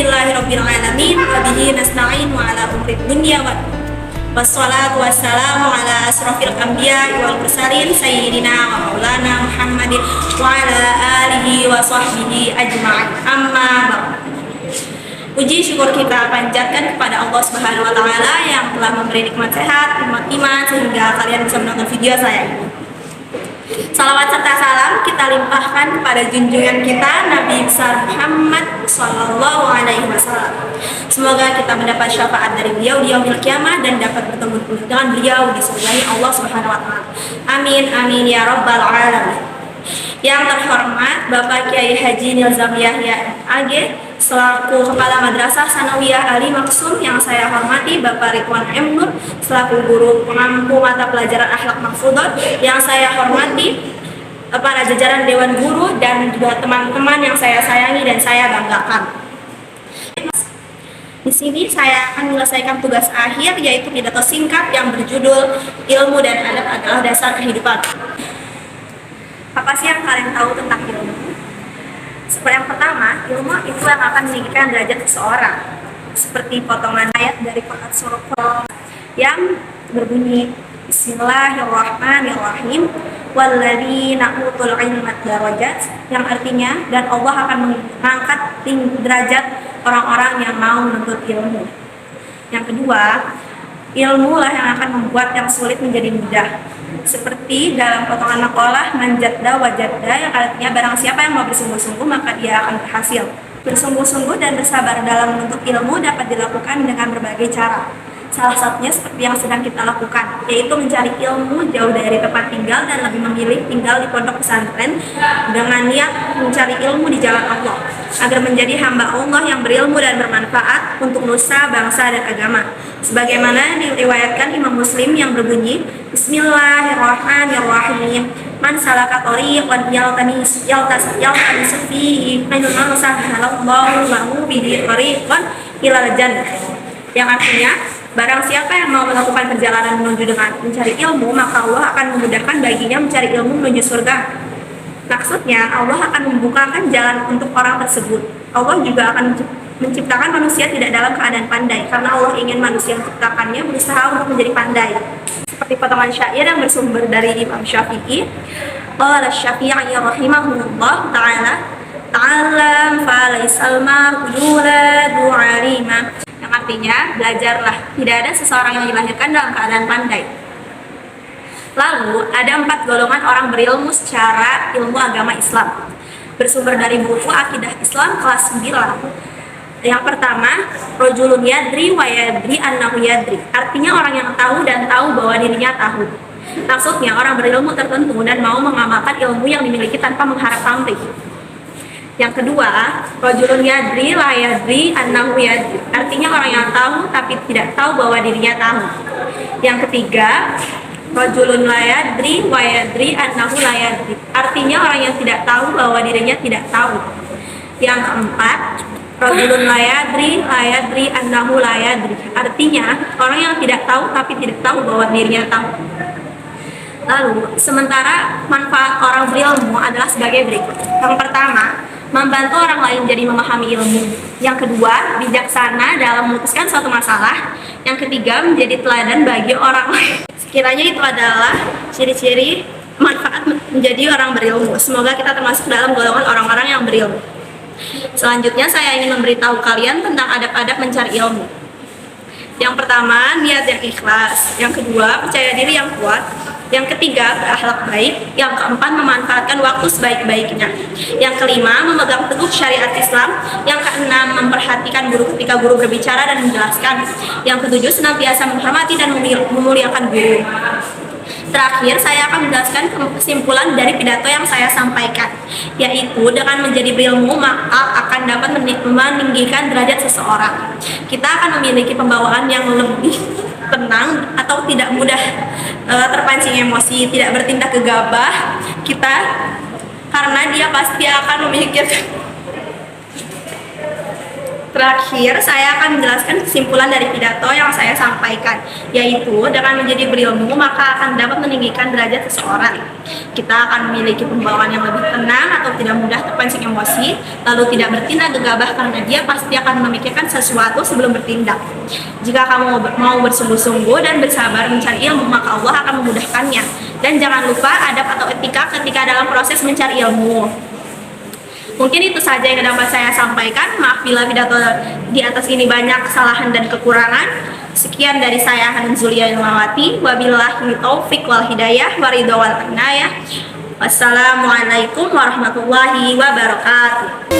Alhamdulillahirabbil alamin wa bihi nasta'in wa ala umuri dunya wassalatu wassalamu ala asrofil anbiya wal mursalin sayyidina wa maulana Muhammadin wa ala alihi wa sahbihi ajma'in. Amma ba'd. Puji syukur kita panjatkan kepada Allah Subhanahu wa taala yang telah memberi nikmat sehat, nikmat iman sehingga kalian bisa menonton video saya ini. Salawat serta salam kita limpahkan kepada junjungan kita Nabi besar Muhammad Sallallahu Alaihi Wasallam. Semoga kita mendapat syafaat dari beliau di yaumil kiamah dan dapat bertemu dengan beliau di surga Allah Subhanahu Wa Taala. Amin amin ya rabbal alamin. Yang terhormat Bapak Kiai Haji Nilzam Yahya AG selaku Kepala Madrasah Sanawiyah Ali Maksum, yang saya hormati Bapak Ridwan M. Nur selaku Guru Pengampu Mata Pelajaran Akhlak Mahfudhah, yang saya hormati para jajaran Dewan Guru dan juga teman-teman yang saya sayangi dan saya banggakan. Di sini saya akan menyelesaikan tugas akhir, yaitu pidato singkat yang berjudul Ilmu dan Adab adalah Dasar Kehidupan. Apa sih yang kalian tahu tentang ilmu? Seperti yang pertama, ilmu itu yang akan meninggikan derajat seseorang. Seperti potongan ayat dari Quran surah yang berbunyi Bismillahirrahmanirrahim walladzina utul ilma darajat, yang artinya dan Allah akan mengangkat derajat orang-orang yang mau menuntut ilmu. Yang kedua, ilmu lah yang akan membuat yang sulit menjadi mudah. Seperti dalam potongan makalah manjadda wajadda, yang artinya barang siapa yang mau bersungguh-sungguh maka dia akan berhasil. Bersungguh-sungguh dan bersabar dalam menuntut ilmu dapat dilakukan dengan berbagai cara. Salah satunya seperti yang sedang kita lakukan, yaitu mencari ilmu jauh dari tempat tinggal dan lebih memilih tinggal di pondok pesantren dengan niat mencari ilmu di jalan Allah, agar menjadi hamba Allah yang berilmu dan bermanfaat untuk nusa, bangsa, dan agama. Sebagaimana diriwayatkan Imam Muslim yang berbunyi Bismillahirrahmanirrahim. Man salaka thariqan yaltamisu fihi ilman sahhalallahu lahu bihi thariqan ilal jannah. Yang artinya, barang siapa yang mau melakukan perjalanan menuju dengan mencari ilmu, maka Allah akan memudahkan baginya mencari ilmu menuju surga. Maksudnya, Allah akan membukakan jalan untuk orang tersebut. Allah juga akan menciptakan manusia tidak dalam keadaan pandai, karena Allah ingin manusia yang menciptakannya berusaha untuk menjadi pandai. Seperti potongan syair yang bersumber dari Imam Syafi'i. Qala Syafi'i rahimahullah ta'ala, ta'allam fa laysal mar'u yuladu 'alima. Yang artinya, belajarlah, tidak ada seseorang yang dilahirkan dalam keadaan pandai. Lalu, ada 4 golongan orang berilmu secara ilmu agama Islam. Bersumber dari buku Akidah Islam kelas 9. Yang pertama, rojulun yadri wa yadri annahu yadri. Artinya orang yang tahu dan tahu bahwa dirinya tahu. Maksudnya, orang berilmu tertentu dan mau mengamalkan ilmu yang dimiliki tanpa mengharap pamrih. Yang kedua, rajulun yadri la yadri annahu yadri. Artinya orang yang tahu tapi tidak tahu bahwa dirinya tahu. Yang ketiga, rajulun la yadri wa yadri annahu la yadri. Artinya orang yang tidak tahu bahwa dirinya tidak tahu. Yang keempat, rajulun la yadri annahu la yadri. Artinya orang yang tidak tahu tapi tidak tahu bahwa dirinya tahu. Lalu, sementara manfaat orang berilmu adalah sebagai berikut. Yang pertama, membantu orang lain jadi memahami ilmu. Yang kedua, bijaksana dalam memutuskan suatu masalah. Yang ketiga, menjadi teladan bagi orang lain. Sekiranya itu adalah ciri-ciri manfaat menjadi orang berilmu. Semoga kita termasuk dalam golongan orang-orang yang berilmu. Selanjutnya, saya ingin memberitahu kalian tentang adab-adab mencari ilmu. Yang pertama, niat yang ikhlas. Yang kedua, percaya diri yang kuat. Yang ketiga, berakhlak baik. Yang keempat, memanfaatkan waktu sebaik-baiknya. Yang kelima, memegang teguh syariat Islam. Yang keenam, memperhatikan guru ketika guru berbicara dan menjelaskan. Yang ketujuh, senantiasa menghormati dan memuliakan guru. Terakhir, saya akan menjelaskan kesimpulan dari pidato yang saya sampaikan, yaitu dengan menjadi berilmu maka akan dapat meninggikan derajat seseorang. Kita akan memiliki pembawaan yang lebih tenang atau tidak mudah terpancing emosi, tidak bertindak gegabah kita, karena dia pasti akan memikirkan Terakhir, saya akan menjelaskan kesimpulan dari pidato yang saya sampaikan, yaitu dengan menjadi berilmu maka akan dapat meninggikan derajat seseorang. Kita akan memiliki pembawaan yang lebih tenang atau tidak mudah terpancing emosi, lalu tidak bertindak gegabah karena dia pasti akan memikirkan sesuatu sebelum bertindak. Jika kamu mau bersungguh-sungguh dan bersabar mencari ilmu, maka Allah akan memudahkannya. Dan jangan lupa adab atau etika ketika dalam proses mencari ilmu. Mungkin itu saja yang dapat saya sampaikan. Maaf bila pidato di atas ini banyak kesalahan dan kekurangan. Sekian dari saya, Hanun Zulia Ilmawati. Wabillahi taufiq wal hidayah waridho wal inayah. Wassalamualaikum warahmatullahi wabarakatuh.